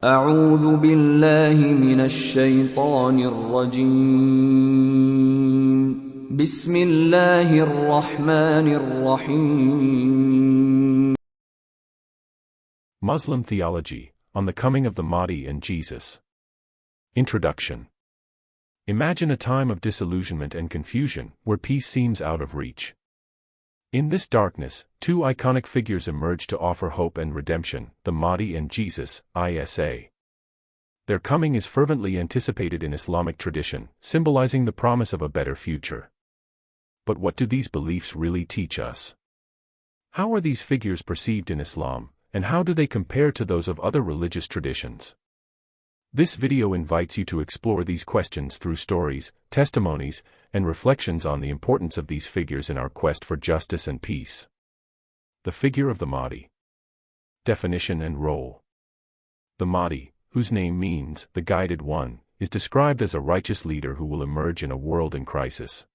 أعوذ بالله من الشيطان الرجيم. بسم الله الرحمن الرحيم. Muslim Theology, on the Coming of the Mahdi and Jesus. Introduction. Imagine a time of disillusionment and confusion, where peace seems out of reach. In this darkness, two iconic figures emerge to offer hope and redemption, the Mahdi and Jesus, Isa. Their coming is fervently anticipated in Islamic tradition, symbolizing the promise of a better future. But what do these beliefs really teach us? How are these figures perceived in Islam, and how do they compare to those of other religious traditions? This video invites you to explore these questions through stories, testimonies, and reflections on the importance of these figures in our quest for justice and peace. The figure of the Mahdi. Definition and role. The Mahdi, whose name means the Guided One, is described as a righteous leader who will emerge in a world in crisis.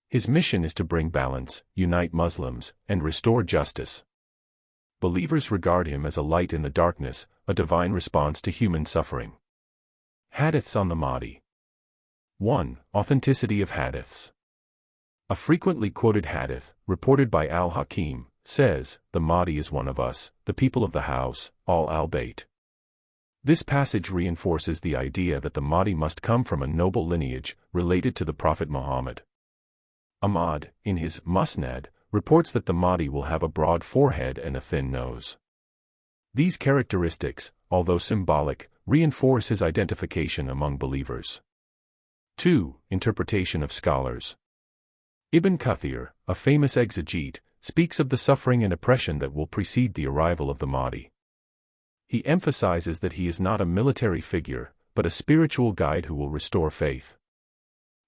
His mission is to bring balance, unite Muslims, and restore justice. Believers regard him as a light in the darkness, a divine response to human suffering. Hadiths on the Mahdi. 1. Authenticity of hadiths. A frequently quoted hadith, reported by Al-Hakim, says, "The Mahdi is one of us, the people of the house, all al-Bayt." This passage reinforces the idea that the Mahdi must come from a noble lineage, related to the Prophet Muhammad. Ahmad, in his Musnad, reports that the Mahdi will have a broad forehead and a thin nose. These characteristics, although symbolic, reinforce his identification among believers. 2. Interpretation of scholars. Ibn Kathir, a famous exegete, speaks of the suffering and oppression that will precede the arrival of the Mahdi. He emphasizes that he is not a military figure, but a spiritual guide who will restore faith.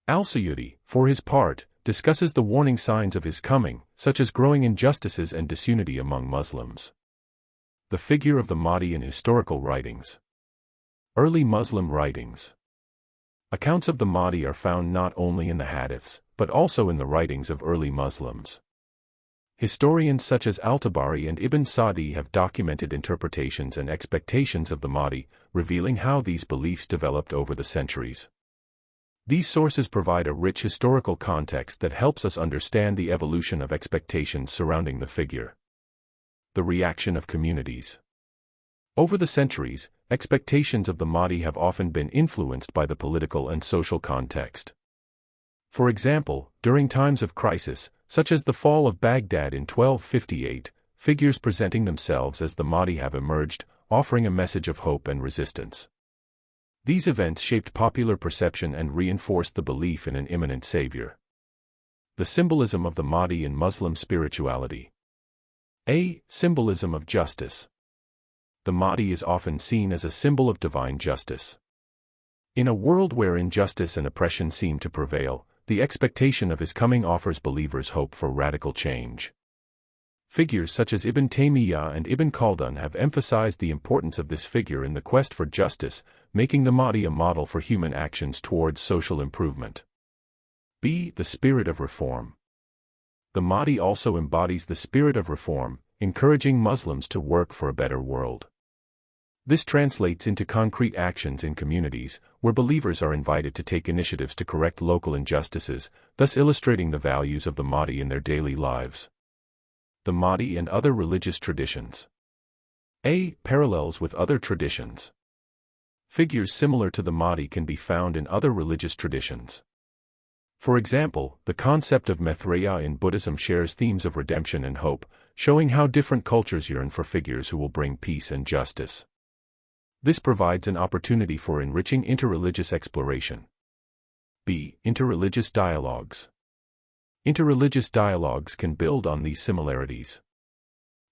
Al-Suyuti, for his part, discusses the warning signs of his coming, such as growing injustices and disunity among Muslims. The figure of the Mahdi in historical writings. Early Muslim writings. Accounts of the Mahdi are found not only in the hadiths, but also in the writings of early Muslims. Historians such as Al-Tabari and Ibn Sa'di have documented interpretations and expectations of the Mahdi, revealing how these beliefs developed over the centuries. These sources provide a rich historical context that helps us understand the evolution of expectations surrounding the figure. The reaction of communities. Over the centuries, expectations of the Mahdi have often been influenced by the political and social context. For example, during times of crisis, such as the fall of Baghdad in 1258, figures presenting themselves as the Mahdi have emerged, offering a message of hope and resistance. These events shaped popular perception and reinforced the belief in an imminent savior. The symbolism of the Mahdi in Muslim spirituality. A. Symbolism of justice. The Mahdi is often seen as a symbol of divine justice. In a world where injustice and oppression seem to prevail, the expectation of his coming offers believers hope for radical change. Figures such as Ibn Taymiyyah and Ibn Khaldun have emphasized the importance of this figure in the quest for justice, making the Mahdi a model for human actions towards social improvement. B. The spirit of reform. The Mahdi also embodies the spirit of reform, encouraging Muslims to work for a better world. This translates into concrete actions in communities, where believers are invited to take initiatives to correct local injustices, thus illustrating the values of the Mahdi in their daily lives. The Mahdi and other religious traditions. A. Parallels with other traditions. Figures similar to the Mahdi can be found in other religious traditions. For example, the concept of Maitreya in Buddhism shares themes of redemption and hope, showing how different cultures yearn for figures who will bring peace and justice. This provides an opportunity for enriching interreligious exploration. B. Interreligious dialogues. Interreligious dialogues can build on these similarities.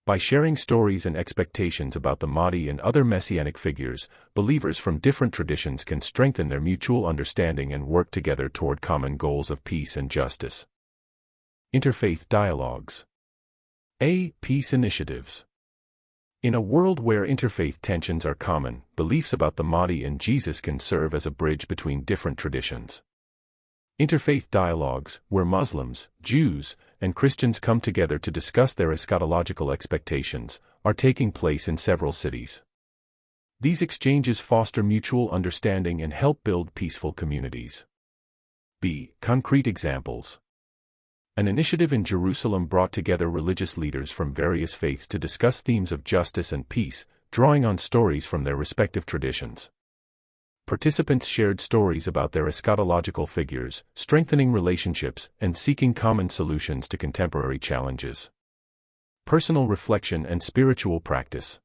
By sharing stories and expectations about the Mahdi and other messianic figures, believers from different traditions can strengthen their mutual understanding and work together toward common goals of peace and justice. Interfaith dialogues. A. Peace initiatives. In a world where interfaith tensions are common, beliefs about the Mahdi and Jesus can serve as a bridge between different traditions. Interfaith dialogues, where Muslims, Jews, and Christians come together to discuss their eschatological expectations, are taking place in several cities. These exchanges foster mutual understanding and help build peaceful communities. B. Concrete examples. An initiative in Jerusalem brought together religious leaders from various faiths to discuss themes of justice and peace, drawing on stories from their respective traditions. Participants shared stories about their eschatological figures, strengthening relationships and seeking common solutions to contemporary challenges. Personal reflection and spiritual practice.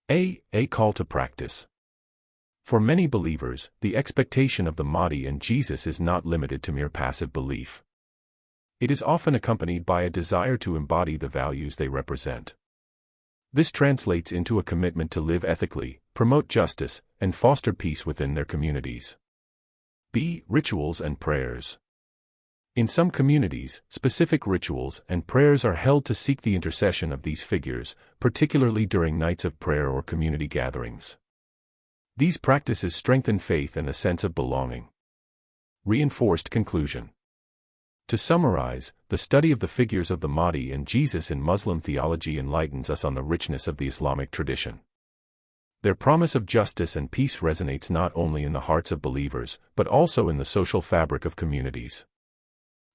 A call to practice. For many believers, the expectation of the Mahdi and Jesus is not limited to mere passive belief. It is often accompanied by a desire to embody the values they represent. This translates into a commitment to live ethically, promote justice, and foster peace within their communities. B. Rituals and prayers. In some communities, specific rituals and prayers are held to seek the intercession of these figures, particularly during nights of prayer or community gatherings. These practices strengthen faith and a sense of belonging. Reinforced conclusion. To summarize, the study of the figures of the Mahdi and Jesus in Muslim theology enlightens us on the richness of the Islamic tradition. Their promise of justice and peace resonates not only in the hearts of believers, but also in the social fabric of communities.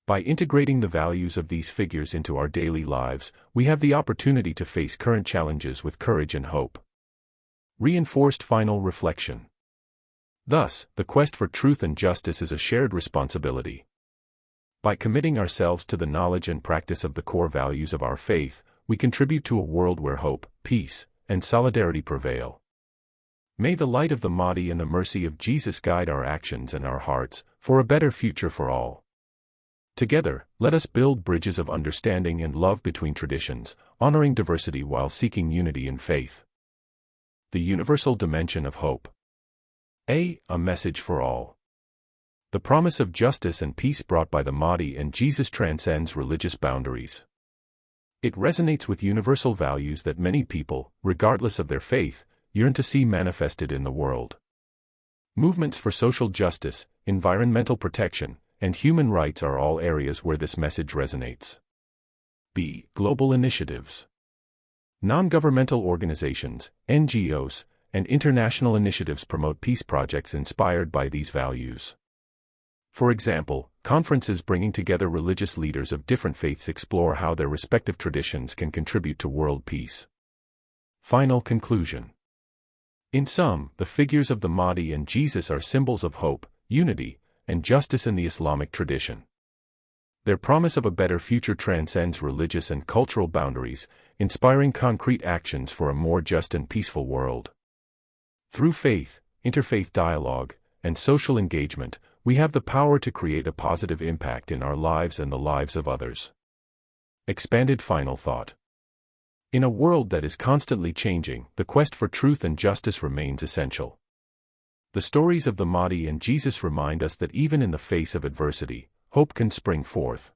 By integrating the values of these figures into our daily lives, we have the opportunity to face current challenges with courage and hope. Reinforced final reflection. Thus, the quest for truth and justice is a shared responsibility. By committing ourselves to the knowledge and practice of the core values of our faith, we contribute to a world where hope, peace, and solidarity prevail. May the light of the Mahdi and the mercy of Jesus guide our actions and our hearts, for a better future for all. Together, let us build bridges of understanding and love between traditions, honoring diversity while seeking unity in faith. The universal dimension of hope. A message for all. The promise of justice and peace brought by the Mahdi and Jesus transcends religious boundaries. It resonates with universal values that many people, regardless of their faith, yearn to see manifested in the world. Movements for social justice, environmental protection, and human rights are all areas where this message resonates. B. Global initiatives. Non-governmental organizations, NGOs, and international initiatives promote peace projects inspired by these values. For example, conferences bringing together religious leaders of different faiths explore how their respective traditions can contribute to world peace. Final conclusion. In sum, the figures of the Mahdi and Jesus are symbols of hope, unity, and justice in the Islamic tradition. Their promise of a better future transcends religious and cultural boundaries, inspiring concrete actions for a more just and peaceful world. Through faith, interfaith dialogue, and social engagement, we have the power to create a positive impact in our lives and the lives of others. Expanded final thought. In a world that is constantly changing, the quest for truth and justice remains essential. The stories of the Mahdi and Jesus remind us that even in the face of adversity, hope can spring forth.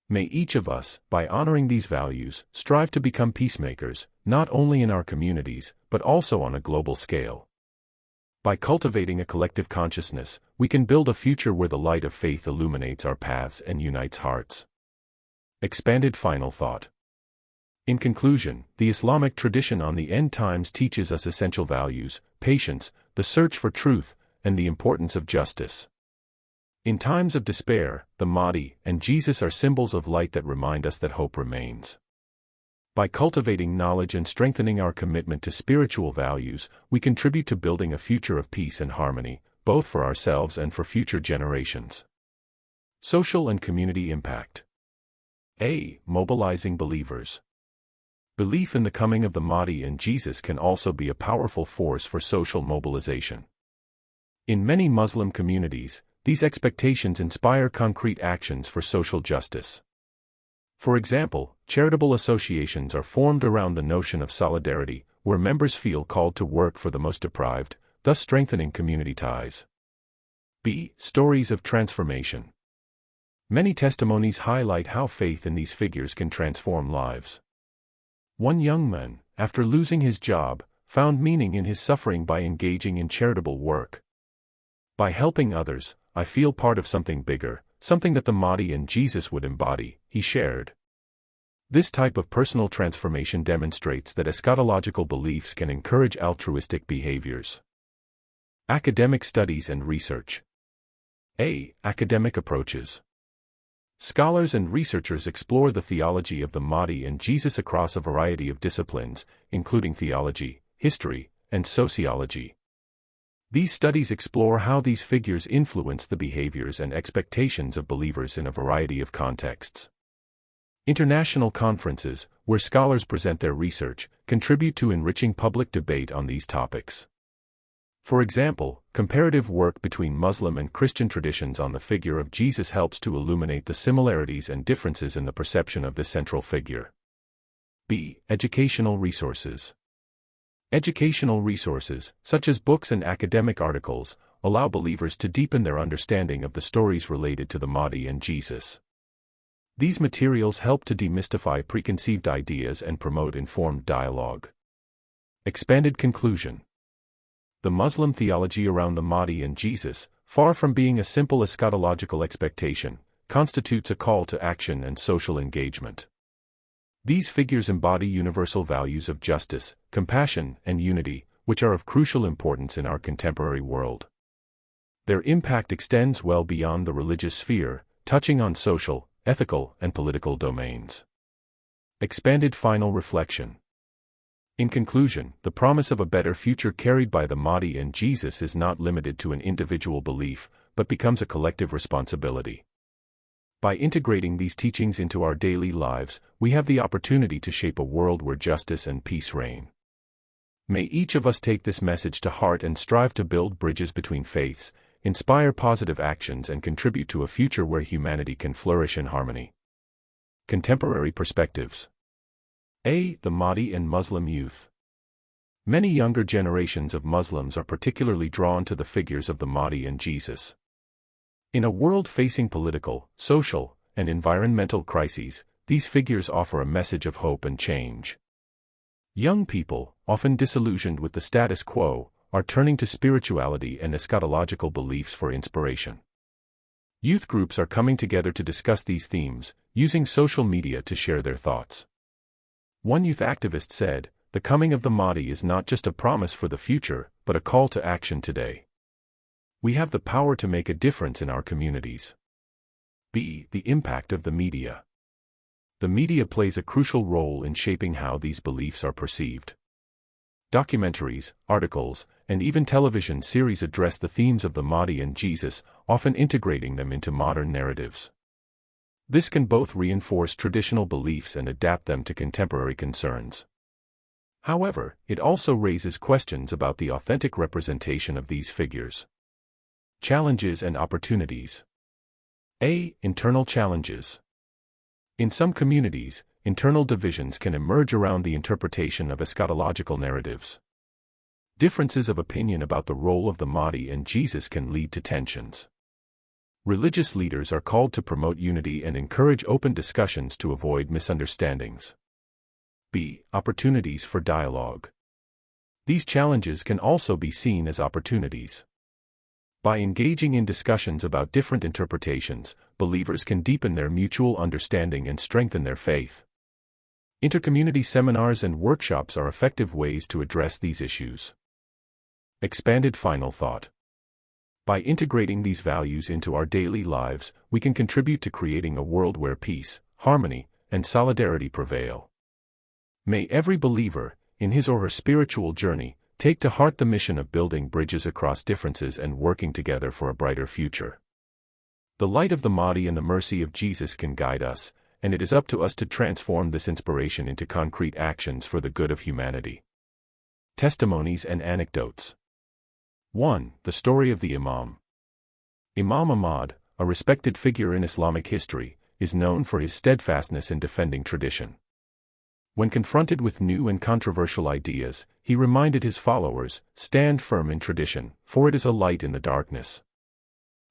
May each of us, by honoring these values, strive to become peacemakers, not only in our communities, but also on a global scale. By cultivating a collective consciousness, we can build a future where the light of faith illuminates our paths and unites hearts. Expanded final thought. In conclusion, the Islamic tradition on the end times teaches us essential values, patience, the search for truth, and the importance of justice. In times of despair, the Mahdi and Jesus are symbols of light that remind us that hope remains. By cultivating knowledge and strengthening our commitment to spiritual values, we contribute to building a future of peace and harmony, both for ourselves and for future generations. Social and community impact. A. Mobilizing believers. Belief in the coming of the Mahdi and Jesus can also be a powerful force for social mobilization. In many Muslim communities, these expectations inspire concrete actions for social justice. For example, charitable associations are formed around the notion of solidarity, where members feel called to work for the most deprived, thus strengthening community ties. B. Stories of transformation. Many testimonies highlight how faith in these figures can transform lives. One young man, after losing his job, found meaning in his suffering by engaging in charitable work. By helping others, I feel part of something bigger, something that the Mahdi and Jesus would embody, he shared. This type of personal transformation demonstrates that eschatological beliefs can encourage altruistic behaviors. Academic studies and research. Academic approaches. Scholars and researchers explore the theology of the Mahdi and Jesus across a variety of disciplines, including theology, history, and sociology. These studies explore how these figures influence the behaviors and expectations of believers in a variety of contexts. International conferences, where scholars present their research, contribute to enriching public debate on these topics. For example, comparative work between Muslim and Christian traditions on the figure of Jesus helps to illuminate the similarities and differences in the perception of this central figure. Educational resources. Educational resources, such as books and academic articles, allow believers to deepen their understanding of the stories related to the Mahdi and Jesus. These materials help to demystify preconceived ideas and promote informed dialogue. Expanded conclusion. The Muslim theology around the Mahdi and Jesus, far from being a simple eschatological expectation, constitutes a call to action and social engagement. These figures embody universal values of justice, compassion, and unity, which are of crucial importance in our contemporary world. Their impact extends well beyond the religious sphere, touching on social, ethical, and political domains. Expanded final reflection. In conclusion, the promise of a better future carried by the Mahdi and Jesus is not limited to an individual belief, but becomes a collective responsibility. By integrating these teachings into our daily lives, we have the opportunity to shape a world where justice and peace reign. May each of us take this message to heart and strive to build bridges between faiths, inspire positive actions, and contribute to a future where humanity can flourish in harmony. Contemporary perspectives. The Mahdi and Muslim youth. Many younger generations of Muslims are particularly drawn to the figures of the Mahdi and Jesus. In a world facing political, social, and environmental crises, these figures offer a message of hope and change. Young people, often disillusioned with the status quo, are turning to spirituality and eschatological beliefs for inspiration. Youth groups are coming together to discuss these themes, using social media to share their thoughts. One youth activist said, "The coming of the Mahdi is not just a promise for the future, but a call to action today. We have the power to make a difference in our communities." The impact of the media. The media plays a crucial role in shaping how these beliefs are perceived. Documentaries, articles, and even television series address the themes of the Mahdi and Jesus, often integrating them into modern narratives. This can both reinforce traditional beliefs and adapt them to contemporary concerns. However, it also raises questions about the authentic representation of these figures. Challenges and opportunities. Internal challenges. In some communities, internal divisions can emerge around the interpretation of eschatological narratives. Differences of opinion about the role of the Mahdi and Jesus can lead to tensions. Religious leaders are called to promote unity and encourage open discussions to avoid misunderstandings. Opportunities for dialogue. These challenges can also be seen as opportunities. By engaging in discussions about different interpretations, believers can deepen their mutual understanding and strengthen their faith. Intercommunity seminars and workshops are effective ways to address these issues. Expanded final thought. By integrating these values into our daily lives, we can contribute to creating a world where peace, harmony, and solidarity prevail. May every believer, in his or her spiritual journey, take to heart the mission of building bridges across differences and working together for a brighter future. The light of the Mahdi and the mercy of Jesus can guide us, and it is up to us to transform this inspiration into concrete actions for the good of humanity. Testimonies and anecdotes. 1. The story of the Imam. Imam Ahmad, a respected figure in Islamic history, is known for his steadfastness in defending tradition. When confronted with new and controversial ideas, he reminded his followers, "Stand firm in tradition, for it is a light in the darkness."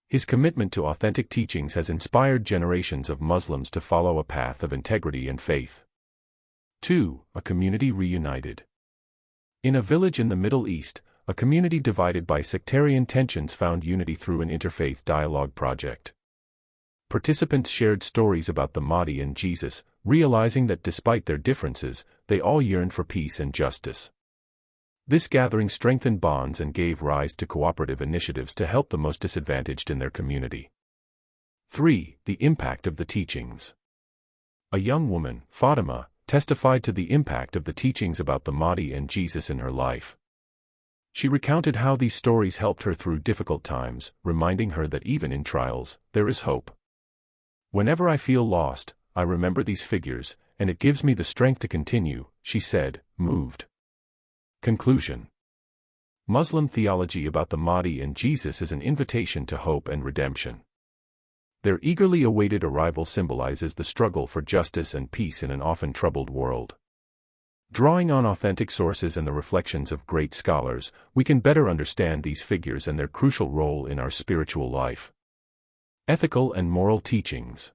His commitment to authentic teachings has inspired generations of Muslims to follow a path of integrity and faith. 2. A community reunited. In a village in the Middle East, a community divided by sectarian tensions found unity through an interfaith dialogue project. Participants shared stories about the Mahdi and Jesus, realizing that despite their differences, they all yearned for peace and justice. This gathering strengthened bonds and gave rise to cooperative initiatives to help the most disadvantaged in their community. 3. The impact of the teachings. A young woman, Fatima, testified to the impact of the teachings about the Mahdi and Jesus in her life. She recounted how these stories helped her through difficult times, reminding her that even in trials, there is hope. "Whenever I feel lost, I remember these figures, and it gives me the strength to continue," she said, moved. Conclusion. Muslim theology about the Mahdi and Jesus is an invitation to hope and redemption. Their eagerly awaited arrival symbolizes the struggle for justice and peace in an often troubled world. Drawing on authentic sources and the reflections of great scholars, we can better understand these figures and their crucial role in our spiritual life. Ethical and moral teachings.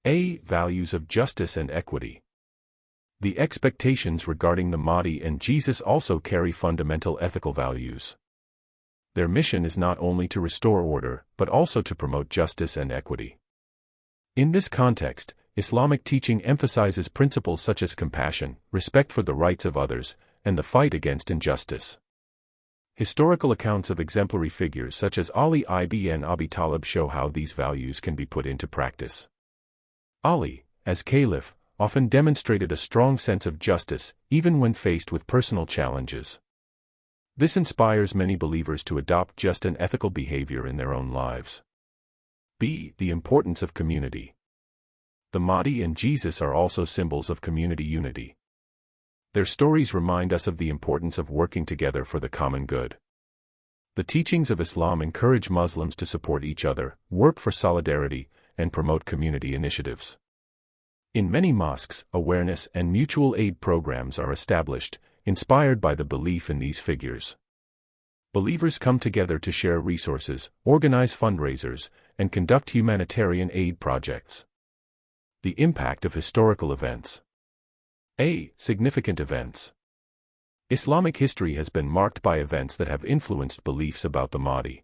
A. Values of justice and equity. The expectations regarding the Mahdi and Jesus also carry fundamental ethical values. Their mission is not only to restore order, but also to promote justice and equity. In this context, Islamic teaching emphasizes principles such as compassion, respect for the rights of others, and the fight against injustice. Historical accounts of exemplary figures such as Ali ibn Abi Talib show how these values can be put into practice. Ali, as caliph, often demonstrated a strong sense of justice, even when faced with personal challenges. This inspires many believers to adopt just and ethical behavior in their own lives. B. The importance of community. The Mahdi and Jesus are also symbols of community unity. Their stories remind us of the importance of working together for the common good. The teachings of Islam encourage Muslims to support each other, work for solidarity, and promote community initiatives. In many mosques, awareness and mutual aid programs are established, inspired by the belief in these figures. Believers come together to share resources, organize fundraisers, and conduct humanitarian aid projects. The impact of historical events. A. Significant events. Islamic history has been marked by events that have influenced beliefs about the Mahdi.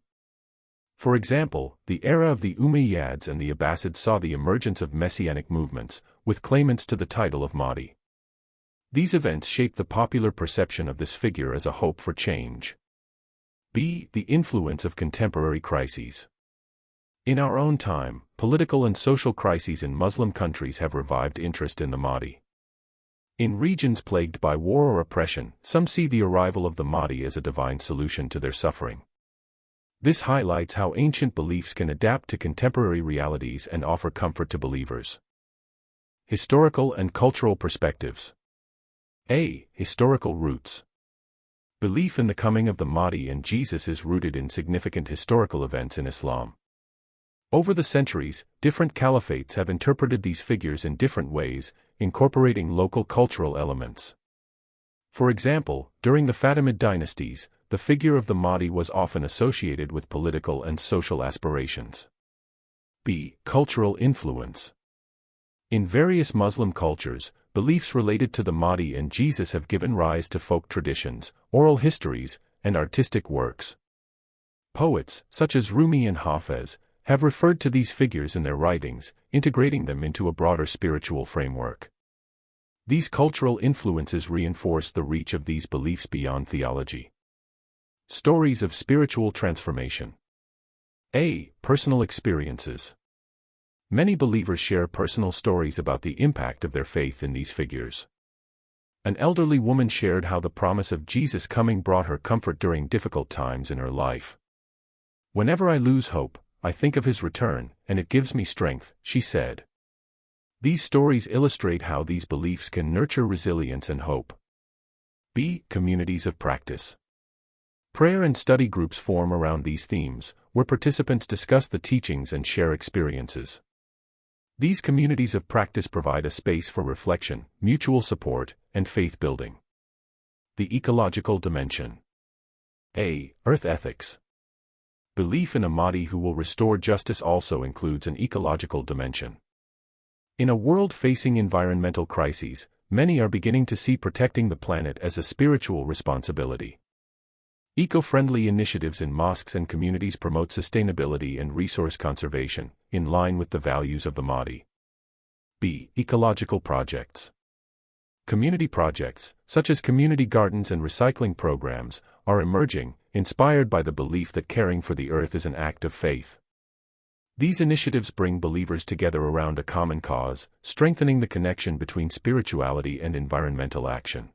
For example, the era of the Umayyads and the Abbasids saw the emergence of messianic movements, with claimants to the title of Mahdi. These events shaped the popular perception of this figure as a hope for change. B. The influence of contemporary crises. In our own time, political and social crises in Muslim countries have revived interest in the Mahdi. In regions plagued by war or oppression, some see the arrival of the Mahdi as a divine solution to their suffering. This highlights how ancient beliefs can adapt to contemporary realities and offer comfort to believers. Historical and cultural perspectives. A. Historical roots. Belief in the coming of the Mahdi and Jesus is rooted in significant historical events in Islam. Over the centuries, different caliphates have interpreted these figures in different ways, incorporating local cultural elements. For example, during the Fatimid dynasties, the figure of the Mahdi was often associated with political and social aspirations. B. Cultural influence. In various Muslim cultures, beliefs related to the Mahdi and Jesus have given rise to folk traditions, oral histories, and artistic works. Poets, such as Rumi and Hafez, have referred to these figures in their writings, integrating them into a broader spiritual framework. These cultural influences reinforce the reach of these beliefs beyond theology. Stories of spiritual transformation. A. Personal experiences. Many believers share personal stories about the impact of their faith in these figures. An elderly woman shared how the promise of Jesus coming brought her comfort during difficult times in her life. "Whenever I lose hope, I think of his return, and it gives me strength," she said. These stories illustrate how these beliefs can nurture resilience and hope. B. Communities of practice. Prayer and study groups form around these themes, where participants discuss the teachings and share experiences. These communities of practice provide a space for reflection, mutual support, and faith building. The ecological dimension. A. Earth ethics. Belief in a Mahdi who will restore justice also includes an ecological dimension. In a world facing environmental crises, many are beginning to see protecting the planet as a spiritual responsibility. Eco-friendly initiatives in mosques and communities promote sustainability and resource conservation, in line with the values of the Mahdi. B. Ecological projects. Community projects, such as community gardens and recycling programs, are emerging, inspired by the belief that caring for the earth is an act of faith. These initiatives bring believers together around a common cause, strengthening the connection between spirituality and environmental action.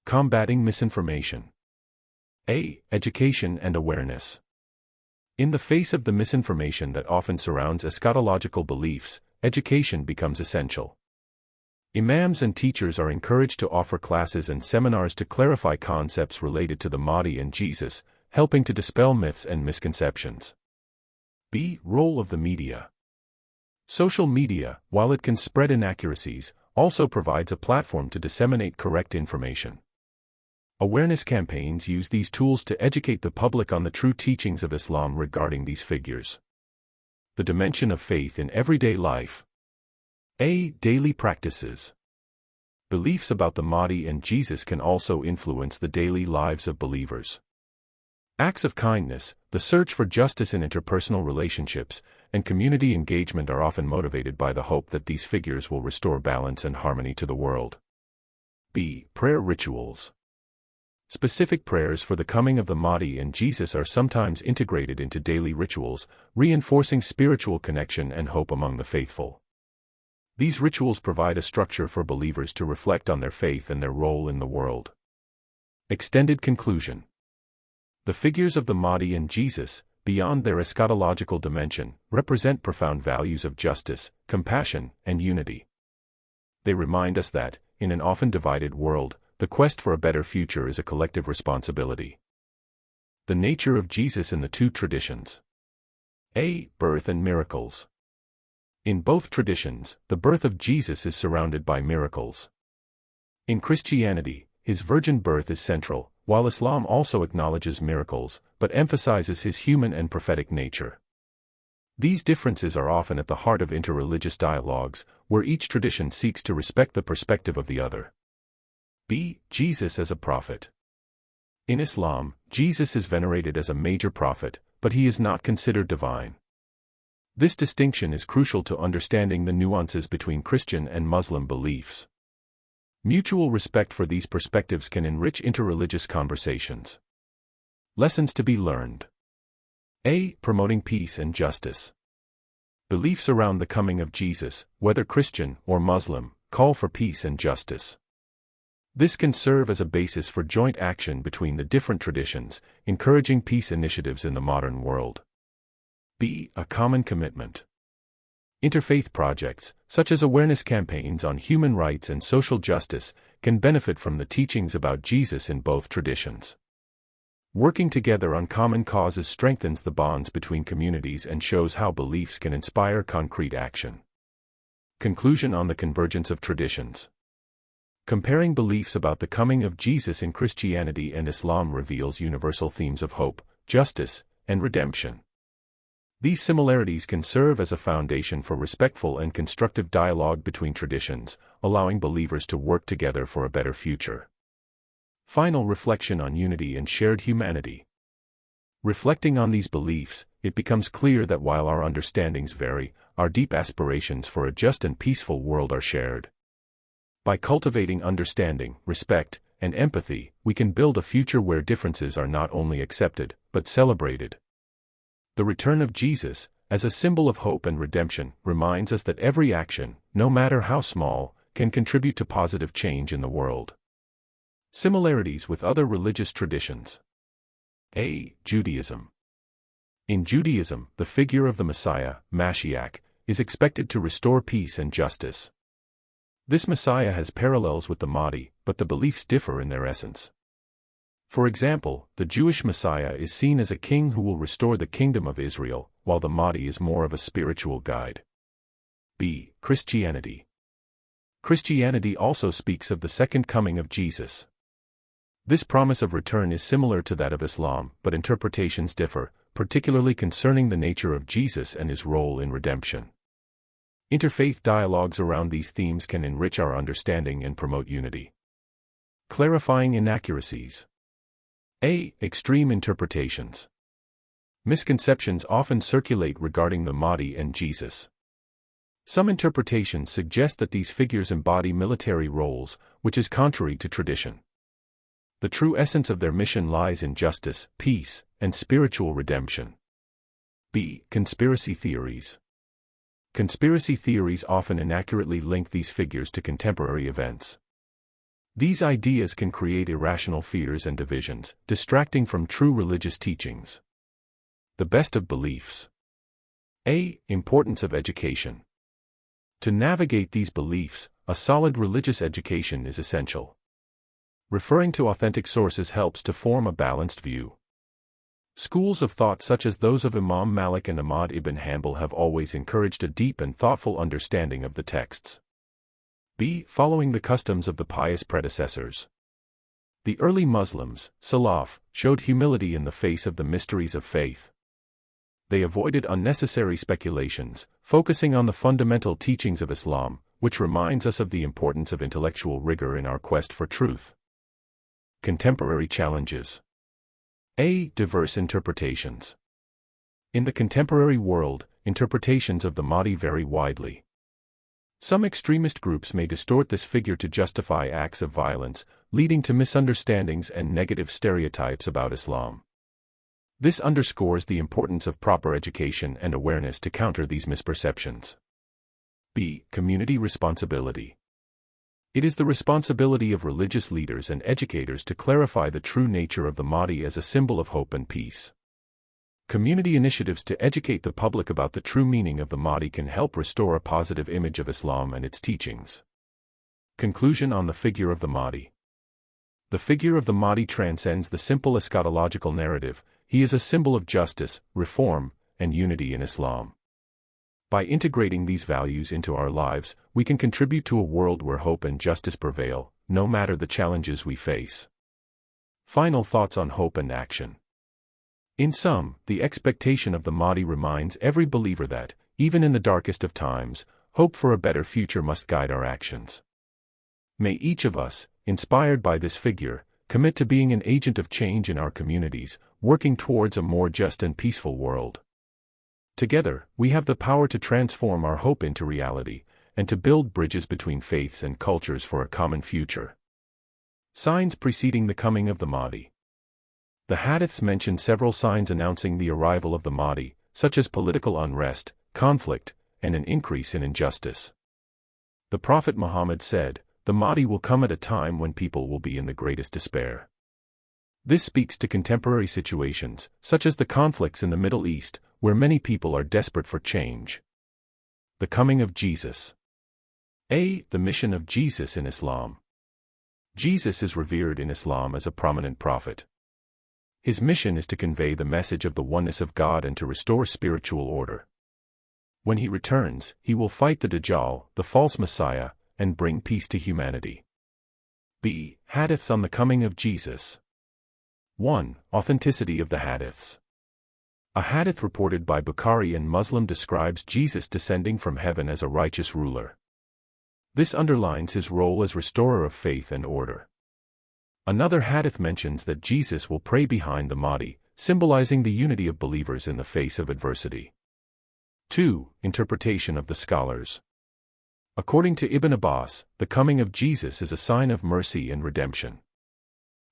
Combating misinformation. A. Education and awareness. In the face of the misinformation that often surrounds eschatological beliefs, education becomes essential. Imams and teachers are encouraged to offer classes and seminars to clarify concepts related to the Mahdi and Jesus, helping to dispel myths and misconceptions. B. Role of the media. Social media, while it can spread inaccuracies, also provides a platform to disseminate correct information. Awareness campaigns use these tools to educate the public on the true teachings of Islam regarding these figures. The dimension of faith in everyday life. A. Daily practices. Beliefs about the Mahdi and Jesus can also influence the daily lives of believers. Acts of kindness, the search for justice in interpersonal relationships, and community engagement are often motivated by the hope that these figures will restore balance and harmony to the world. B. Prayer rituals. Specific prayers for the coming of the Mahdi and Jesus are sometimes integrated into daily rituals, reinforcing spiritual connection and hope among the faithful. These rituals provide a structure for believers to reflect on their faith and their role in the world. Extended conclusion. The figures of the Mahdi and Jesus, beyond their eschatological dimension, represent profound values of justice, compassion, and unity. They remind us that, in an often divided world, the quest for a better future is a collective responsibility. The nature of Jesus in the two traditions. A. Birth and miracles. In both traditions, the birth of Jesus is surrounded by miracles. In Christianity, his virgin birth is central, while Islam also acknowledges miracles, but emphasizes his human and prophetic nature. These differences are often at the heart of interreligious dialogues, where each tradition seeks to respect the perspective of the other. B. Jesus as a prophet. In Islam, Jesus is venerated as a major prophet, but he is not considered divine. This distinction is crucial to understanding the nuances between Christian and Muslim beliefs. Mutual respect for these perspectives can enrich interreligious conversations. Lessons to be learned. A. Promoting peace and justice. Beliefs around the coming of Jesus, whether Christian or Muslim, call for peace and justice. This can serve as a basis for joint action between the different traditions, encouraging peace initiatives in the modern world. B. A common commitment. Interfaith projects, such as awareness campaigns on human rights and social justice, can benefit from the teachings about Jesus in both traditions. Working together on common causes strengthens the bonds between communities and shows how beliefs can inspire concrete action. Conclusion on the convergence of traditions. Comparing beliefs about the coming of Jesus in Christianity and Islam reveals universal themes of hope, justice, and redemption. These similarities can serve as a foundation for respectful and constructive dialogue between traditions, allowing believers to work together for a better future. Final reflection on unity and shared humanity. Reflecting on these beliefs, it becomes clear that while our understandings vary, our deep aspirations for a just and peaceful world are shared. By cultivating understanding, respect, and empathy, we can build a future where differences are not only accepted, but celebrated. The return of Jesus, as a symbol of hope and redemption, reminds us that every action, no matter how small, can contribute to positive change in the world. Similarities with other religious traditions. A. Judaism. In Judaism, the figure of the Messiah, Mashiach, is expected to restore peace and justice. This Messiah has parallels with the Mahdi, but the beliefs differ in their essence. For example, the Jewish Messiah is seen as a king who will restore the kingdom of Israel, while the Mahdi is more of a spiritual guide. B. Christianity. Christianity also speaks of the second coming of Jesus. This promise of return is similar to that of Islam, but interpretations differ, particularly concerning the nature of Jesus and his role in redemption. Interfaith dialogues around these themes can enrich our understanding and promote unity. Clarifying inaccuracies. A. Extreme interpretations. Misconceptions often circulate regarding the Mahdi and Jesus. Some interpretations suggest that these figures embody military roles, which is contrary to tradition. The true essence of their mission lies in justice, peace, and spiritual redemption. B. Conspiracy theories. Conspiracy theories often inaccurately link these figures to contemporary events. These ideas can create irrational fears and divisions, distracting from true religious teachings. The best of beliefs. A. Importance of education. To navigate these beliefs, a solid religious education is essential. Referring to authentic sources helps to form a balanced view. Schools of thought such as those of Imam Malik and Ahmad ibn Hanbal have always encouraged a deep and thoughtful understanding of the texts. B. Following the customs of the pious predecessors. The early Muslims, Salaf, showed humility in the face of the mysteries of faith. They avoided unnecessary speculations, focusing on the fundamental teachings of Islam, which reminds us of the importance of intellectual rigor in our quest for truth. Contemporary challenges. A. Diverse interpretations. In the contemporary world, interpretations of the Mahdi vary widely. Some extremist groups may distort this figure to justify acts of violence, leading to misunderstandings and negative stereotypes about Islam. This underscores the importance of proper education and awareness to counter these misperceptions. B. Community responsibility. It is the responsibility of religious leaders and educators to clarify the true nature of the Mahdi as a symbol of hope and peace. Community initiatives to educate the public about the true meaning of the Mahdi can help restore a positive image of Islam and its teachings. Conclusion on the figure of the Mahdi. The figure of the Mahdi transcends the simple eschatological narrative. He is a symbol of justice, reform, and unity in Islam. By integrating these values into our lives, we can contribute to a world where hope and justice prevail, no matter the challenges we face. Final thoughts on hope and action. In sum, the expectation of the Mahdi reminds every believer that, even in the darkest of times, hope for a better future must guide our actions. May each of us, inspired by this figure, commit to being an agent of change in our communities, working towards a more just and peaceful world. Together, we have the power to transform our hope into reality, and to build bridges between faiths and cultures for a common future. Signs preceding the coming of the Mahdi. The hadiths mention several signs announcing the arrival of the Mahdi, such as political unrest, conflict, and an increase in injustice. The Prophet Muhammad said, "The Mahdi will come at a time when people will be in the greatest despair." This speaks to contemporary situations, such as the conflicts in the Middle East, where many people are desperate for change. The coming of Jesus. A. The mission of Jesus in Islam. Jesus is revered in Islam as a prominent prophet. His mission is to convey the message of the oneness of God and to restore spiritual order. When he returns, he will fight the Dajjal, the false Messiah, and bring peace to humanity. B. Hadiths on the coming of Jesus. 1. Authenticity of the hadiths. A hadith reported by Bukhari and Muslim describes Jesus descending from heaven as a righteous ruler. This underlines his role as restorer of faith and order. Another hadith mentions that Jesus will pray behind the Mahdi, symbolizing the unity of believers in the face of adversity. 2. Interpretation of the scholars. According to Ibn Abbas, the coming of Jesus is a sign of mercy and redemption.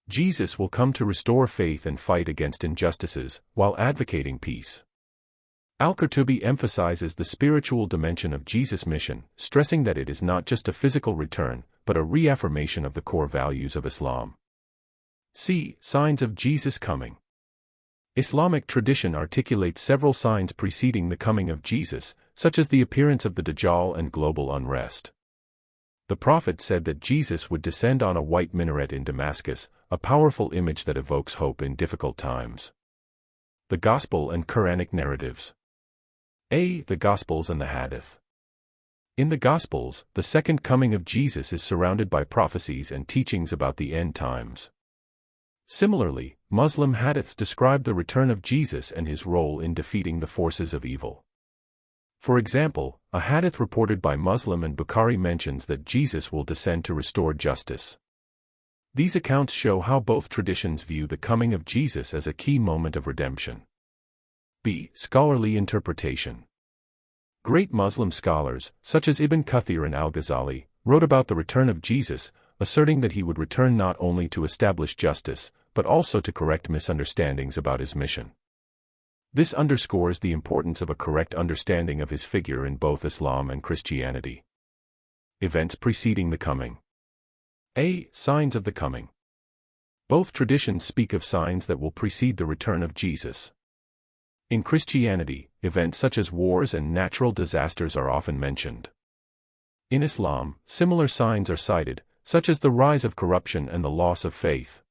Jesus will come to restore faith and fight against injustices, while advocating peace. Al-Qurtubi emphasizes the spiritual dimension of Jesus' mission, stressing that it is not just a physical return, but a reaffirmation of the core values of Islam. C. Signs of Jesus' coming. Islamic tradition articulates several signs preceding the coming of Jesus, such as the appearance of the Dajjal and global unrest. The Prophet said that Jesus would descend on a white minaret in Damascus, a powerful image that evokes hope in difficult times. The Gospel and Quranic narratives. A. The Gospels and the Hadith. In the Gospels, the second coming of Jesus is surrounded by prophecies and teachings about the end times. Similarly, Muslim hadiths describe the return of Jesus and his role in defeating the forces of evil. For example, a hadith reported by Muslim and Bukhari mentions that Jesus will descend to restore justice. These accounts show how both traditions view the coming of Jesus as a key moment of redemption. B. Scholarly interpretation. Great Muslim scholars, such as Ibn Kathir and al-Ghazali, wrote about the return of Jesus, asserting that he would return not only to establish justice, but also to correct misunderstandings about his mission. This underscores the importance of a correct understanding of his figure in both Islam and Christianity. Events preceding the coming. A. Signs of the coming. Both traditions speak of signs that will precede the return of Jesus. In Christianity, events such as wars and natural disasters are often mentioned. In Islam, similar signs are cited, such as the rise of corruption and the loss of faith.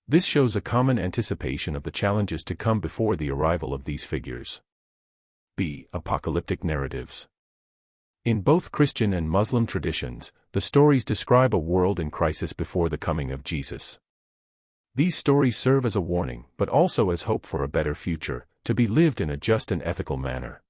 This shows a common anticipation of the challenges to come before the arrival of these figures. B. Apocalyptic narratives. In both Christian and Muslim traditions, the stories describe a world in crisis before the coming of Jesus. These stories serve as a warning, but also as hope for a better future, to be lived in a just and ethical manner.